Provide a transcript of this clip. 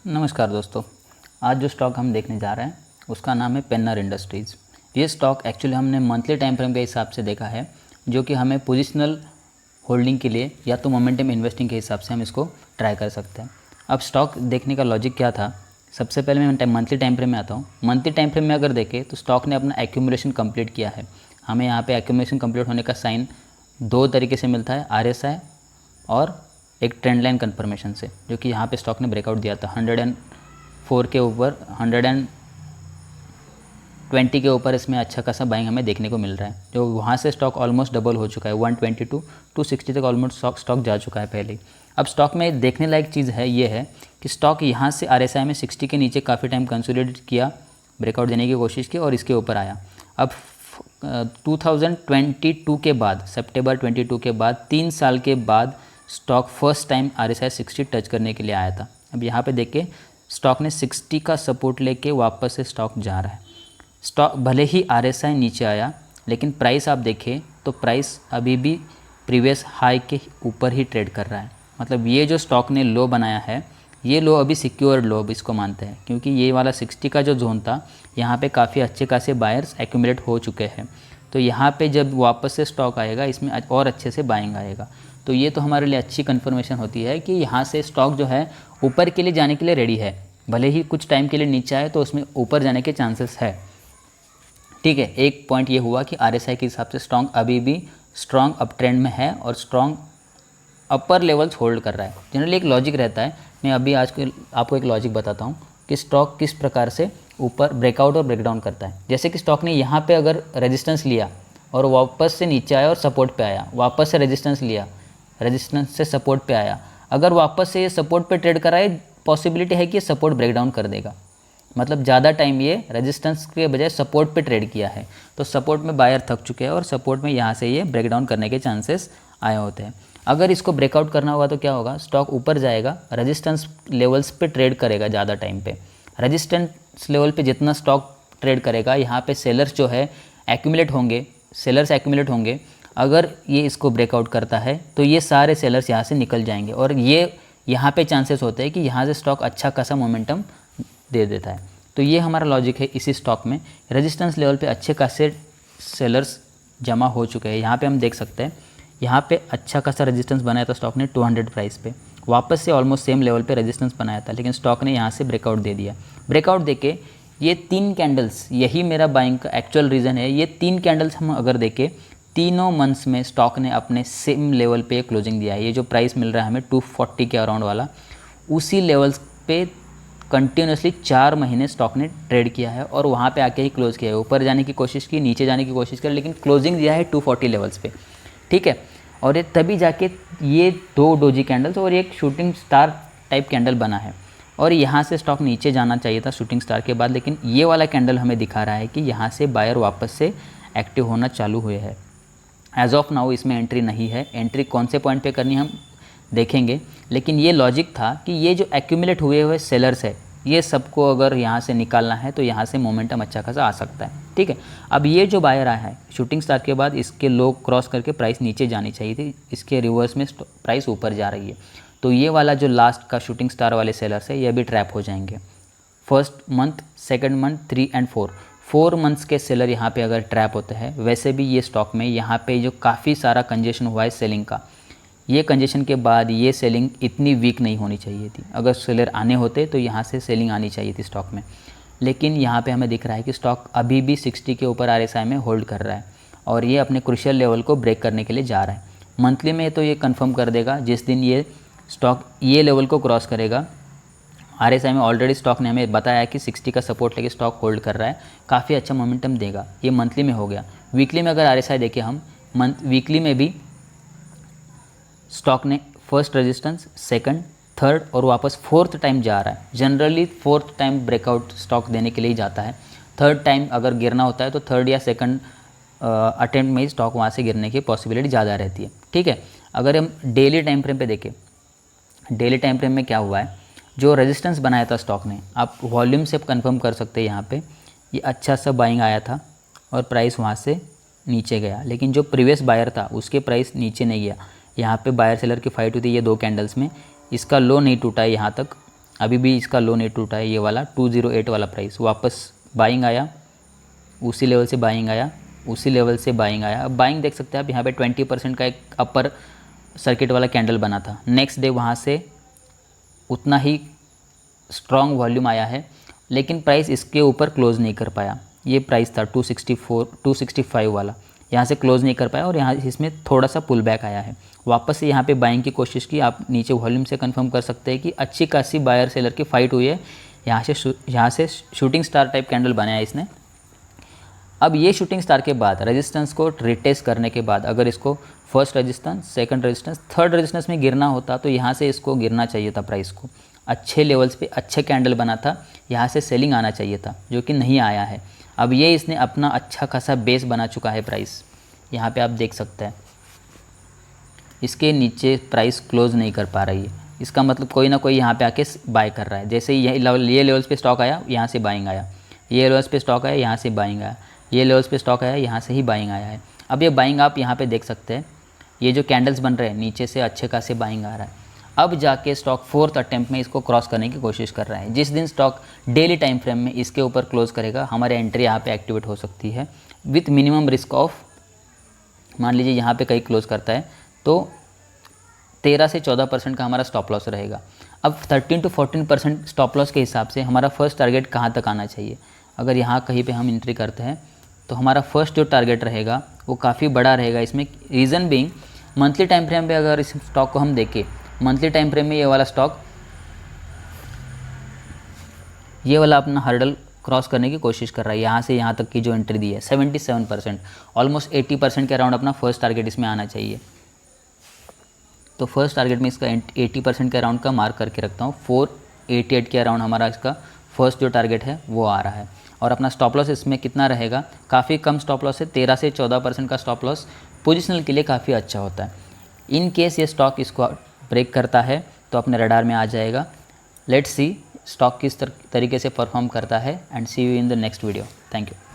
नमस्कार दोस्तों। आज जो स्टॉक हम देखने जा रहे हैं उसका नाम है पेन्नर इंडस्ट्रीज़। ये स्टॉक एक्चुअली हमने मंथली टाइम फ्रेम के हिसाब से देखा है, जो कि हमें पोजिशनल होल्डिंग के लिए या तो मोमेंटम इन्वेस्टिंग के हिसाब से हम इसको ट्राई कर सकते हैं। अब स्टॉक देखने का लॉजिक क्या था, सबसे पहले मैं मंथली टाइम फ्रेम में आता हूँ। मंथली टाइम फ्रेम में अगर देखें तो स्टॉक ने अपना एक्यूमुलेशन कंप्लीट किया है। हमें यहाँ पे एक्यूमुलेशन कंप्लीट होने का साइन दो तरीके से मिलता है, RSI और एक ट्रेंड लाइन कन्फर्मेशन से, जो कि यहाँ पे स्टॉक ने ब्रेकआउट दिया था 104 के ऊपर, 120 के ऊपर इसमें अच्छा खासा बाइंग हमें देखने को मिल रहा है। जो वहाँ से स्टॉक ऑलमोस्ट डबल हो चुका है, 122 260 तक ऑलमोस्ट स्टॉक जा चुका है पहले ही। अब स्टॉक में देखने लायक चीज़ है ये है कि स्टॉक यहाँ से RSI में 60 के नीचे काफ़ी टाइम कंसोलिडेट किया, ब्रेकआउट देने की कोशिश की और इसके ऊपर आया। अब 2022 के बाद, सितंबर 22 के बाद 3 साल के बाद stock first time RSI 60 touch करने के लिए आया था। अब यहाँ पे देखिए स्टॉक ने 60 का सपोर्ट लेके वापस से स्टॉक जा रहा है। स्टॉक भले ही RSI नीचे आया, लेकिन प्राइस आप देखें तो प्राइस अभी भी प्रीवियस हाई के ऊपर ही ट्रेड कर रहा है। मतलब ये जो स्टॉक ने लो बनाया है, ये लो अभी सिक्योर्ड लो इसको मानते हैं, क्योंकि ये वाला 60 का जो जोन था यहाँ पे काफ़ी अच्छे खासे बायर्स एक्यूमुलेट हो चुके हैं। तो यहाँ पे जब वापस से स्टॉक आएगा इसमें और अच्छे से बाइंग आएगा। तो ये तो हमारे लिए अच्छी कन्फर्मेशन होती है कि यहाँ से स्टॉक जो है ऊपर के लिए जाने के लिए रेडी है। भले ही कुछ टाइम के लिए नीचे आए तो उसमें ऊपर जाने के चांसेस है। ठीक है, एक पॉइंट ये हुआ कि RSI के हिसाब से स्टॉक अभी भी स्ट्रॉन्ग अप ट्रेंड में है और स्ट्रॉन्ग अपर लेवल्स होल्ड कर रहा है। जनरली एक लॉजिक रहता है, मैं अभी आपको एक लॉजिक बताता हूँ कि स्टॉक किस प्रकार से ऊपर ब्रेकआउट और ब्रेकडाउन करता है। जैसे कि स्टॉक ने यहाँ पे अगर रेजिस्टेंस लिया और वापस से नीचे आया और सपोर्ट पे आया, वापस से रेजिस्टेंस लिया, रेजिस्टेंस से सपोर्ट पे आया, अगर वापस से ये सपोर्ट पे ट्रेड कराए, पॉसिबिलिटी है कि ये सपोर्ट ब्रेकडाउन कर देगा। मतलब ज़्यादा टाइम ये रेजिस्टेंस के बजाय सपोर्ट पे ट्रेड किया है, तो सपोर्ट में बायर थक चुके हैं और सपोर्ट में यहाँ से ये ब्रेकडाउन करने के चांसेस आए होते हैं। अगर इसको ब्रेकआउट करना होगा तो क्या होगा, स्टॉक ऊपर जाएगा, रेजिस्टेंस लेवल्स पे ट्रेड करेगा ज़्यादा टाइम पे। रेजिस्टेंस लेवल पे जितना स्टॉक ट्रेड करेगा, यहाँ पे सेलर्स जो है एक्यूमुलेट होंगे, सेलर्स एक्यूमुलेट होंगे। अगर ये इसको ब्रेकआउट करता है तो ये सारे सेलर्स यहाँ से निकल जाएंगे और ये यहाँ पे चांसेस होते हैं कि यहाँ से स्टॉक अच्छा खासा मोमेंटम दे देता है। तो ये हमारा लॉजिक है। इसी स्टॉक में रेजिस्टेंस लेवल पे अच्छे खासे सेलर्स जमा हो चुके हैं। यहाँ पे हम देख सकते हैं, यहाँ पे अच्छा खासा रेजिस्टेंस बनाया था स्टॉक ने 200 प्राइस पे, वापस से ऑलमोस्ट सेम लेवल पे रेजिस्टेंस बनाया था, लेकिन स्टॉक ने यहाँ से ब्रेकआउट दे दिया। ब्रेकआउट देके ये 3 कैंडल्स, यही मेरा बाइंग का एक्चुअल रीज़न है। ये 3 कैंडल्स हम अगर देखें, तीनों मंथ्स में स्टॉक ने अपने सेम लेवल पे क्लोजिंग दिया है। ये जो प्राइस मिल रहा है हमें 240 के अराउंड वाला, उसी लेवल्स पे कंटिन्यूसली 4 महीने स्टॉक ने ट्रेड किया है और वहाँ पे आके ही क्लोज किया है। ऊपर जाने की कोशिश की, नीचे जाने की कोशिश की, लेकिन क्लोजिंग दिया है 240 लेवल्स पे। ठीक है, और ये तभी जाके ये 2 डोजी कैंडल्स और एक शूटिंग स्टार टाइप कैंडल बना है। और यहाँ से स्टॉक नीचे जाना चाहिए था शूटिंग स्टार के बाद, लेकिन ये वाला कैंडल हमें दिखा रहा है कि यहाँ से बायर वापस से एक्टिव होना चालू हुए हैं। एज ऑफ नाउ इसमें एंट्री नहीं है। एंट्री कौन से पॉइंट पे करनी हम देखेंगे, लेकिन ये लॉजिक था कि ये जो एक्यूमुलेट हुए हुए सेलर्स है, ये सबको अगर यहाँ से निकालना है तो यहाँ से मोमेंटम अच्छा खासा आ सकता है। ठीक है, अब ये जो बायर आया है शूटिंग स्टार के बाद, इसके लो क्रॉस करके प्राइस नीचे जानी चाहिए थी, इसके रिवर्स में प्राइस ऊपर जा रही है। तो ये वाला जो लास्ट का शूटिंग स्टार वाले सेलर्स है, ये भी ट्रैप हो जाएंगे। First month, second month, 3 and 4 months के सेलर यहाँ पे अगर ट्रैप होते हैं। वैसे भी ये स्टॉक में यहाँ पे जो काफ़ी सारा कंजेशन हुआ है सेलिंग का, ये कंजेशन के बाद ये सेलिंग इतनी वीक नहीं होनी चाहिए थी। अगर सेलर आने होते तो यहाँ से सेलिंग आनी चाहिए थी स्टॉक में, लेकिन यहाँ पे हमें दिख रहा है कि स्टॉक अभी भी 60 के ऊपर RSI में होल्ड कर रहा है और ये अपने क्रूशियल लेवल को ब्रेक करने के लिए जा रहा है। मंथली में तो ये कंफर्म कर देगा जिस दिन ये स्टॉक ये लेवल को क्रॉस करेगा। RSI में ऑलरेडी स्टॉक ने हमें बताया कि 60 का सपोर्ट लेके स्टॉक होल्ड कर रहा है, काफ़ी अच्छा मोमेंटम देगा। ये मंथली में हो गया। वीकली में अगर RSI देखें हम, वीकली में भी स्टॉक ने फर्स्ट रेजिस्टेंस, सेकंड, थर्ड और वापस 4th टाइम जा रहा है। Generally 4th time breakout stock देने के लिए ही जाता है। 3rd टाइम अगर गिरना होता है तो 3rd या 2nd अटेम्प्ट में ही स्टॉक वहाँ से गिरने की पॉसिबिलिटी ज़्यादा रहती है। ठीक है, अगर हम डेली टाइम फ्रेम पे देखें, डेली टाइम फ्रेम में क्या हुआ है, जो रेजिस्टेंस बनाया था स्टॉक ने, आप वॉल्यूम से कंफर्म कर सकते हैं। यहाँ पे ये अच्छा सा बाइंग आया था और प्राइस वहाँ से नीचे गया, लेकिन जो प्रीवियस बायर था उसके प्राइस नीचे नहीं गया। यहाँ पे बायर सेलर की फाइट हुई थी ये 2 कैंडल्स में, इसका लो नहीं टूटा है यहाँ तक, अभी भी इसका लो नहीं टूटा है, ये वाला 208 वाला प्राइस, वापस बाइंग आया, उसी लेवल से बाइंग आया, उसी लेवल से बाइंग आया। अब बाइंग देख सकते हैं आप यहाँ पे 20% का एक अपर सर्किट वाला कैंडल बना था। नेक्स्ट डे वहाँ से उतना ही स्ट्रॉन्ग वॉल्यूम आया है, लेकिन प्राइस इसके ऊपर क्लोज़ नहीं कर पाया। ये प्राइस था 265 वाला, यहाँ से क्लोज़ नहीं कर पाया और यहाँ इसमें थोड़ा सा पुल बैक आया है। वापस से यहाँ पे बाइंग की कोशिश की। आप नीचे वॉल्यूम से कंफर्म कर सकते हैं कि अच्छी खासी बायर सेलर की फाइट हुई है। यहाँ से शूटिंग स्टार टाइप कैंडल बनाया इसने। अब ये शूटिंग स्टार के बाद रेजिस्टेंस को रिटेस्ट करने के बाद अगर इसको first resistance, second resistance, third resistance में गिरना होता तो यहाँ से इसको गिरना चाहिए था। प्राइस को अच्छे लेवल्स पे अच्छे कैंडल बना था, यहाँ से सेलिंग आना चाहिए था, जो कि नहीं आया है। अब ये इसने अपना अच्छा खासा बेस बना चुका है। प्राइस यहाँ पे आप देख सकते हैं, इसके नीचे प्राइस क्लोज़ नहीं कर पा रही है। इसका मतलब कोई ना कोई यहाँ पे आके बाय कर रहा है। जैसे ये लेवल्स पे स्टॉक आया, यहाँ से बाइंग आया, ये लेवल्स पे स्टॉक आया, यहाँ से बाइंग आया, ये लेवल्स पे स्टॉक आया, यहाँ से ही बाइंग आया है। अब ये बाइंग आप यहाँ पे देख सकते हैं, ये जो कैंडल्स बन रहे हैं नीचे से अच्छे खासे बाइंग आ रहा है। अब जाके स्टॉक फोर्थ अटेम्प्ट में इसको क्रॉस करने की कोशिश कर रहा है। जिस दिन स्टॉक डेली टाइम फ्रेम में इसके ऊपर क्लोज करेगा, हमारी एंट्री यहाँ पे एक्टिवेट हो सकती है विथ मिनिमम रिस्क ऑफ, मान लीजिए यहाँ पे कहीं क्लोज करता है तो 13 से 14% का हमारा स्टॉप लॉस रहेगा। अब 13 to 14% स्टॉप लॉस के हिसाब से हमारा फर्स्ट टारगेट कहाँ तक आना चाहिए। अगर यहाँ कहीं पे हम एंट्री करते हैं तो हमारा फर्स्ट जो टारगेट रहेगा वो काफ़ी बड़ा रहेगा। इसमें reason being, monthly time frame पे अगर इस स्टॉक को हम देखें, मंथली टाइम फ्रेम में ये वाला स्टॉक, ये वाला अपना हर्डल क्रॉस करने की कोशिश कर रहा है। यहाँ से यहाँ तक की जो एंट्री दी है 77%, ऑलमोस्ट 80% के अराउंड अपना फर्स्ट टारगेट इसमें आना चाहिए। तो फर्स्ट टारगेट में इसका 80% के अराउंड का मार्क करके रखता हूँ। 488 के अराउंड हमारा इसका फर्स्ट जो टारगेट है वो आ रहा है। और अपना स्टॉप लॉस इसमें कितना रहेगा, काफ़ी कम स्टॉप लॉस है, 13 से 14% का स्टॉप लॉस पोजिशनल के लिए काफ़ी अच्छा होता है। इन केस ये स्टॉक इसको ब्रेक करता है तो अपने रडार में आ जाएगा। लेट्स सी स्टॉक किस तरीके से परफॉर्म करता है and see you in the next video. Thank you.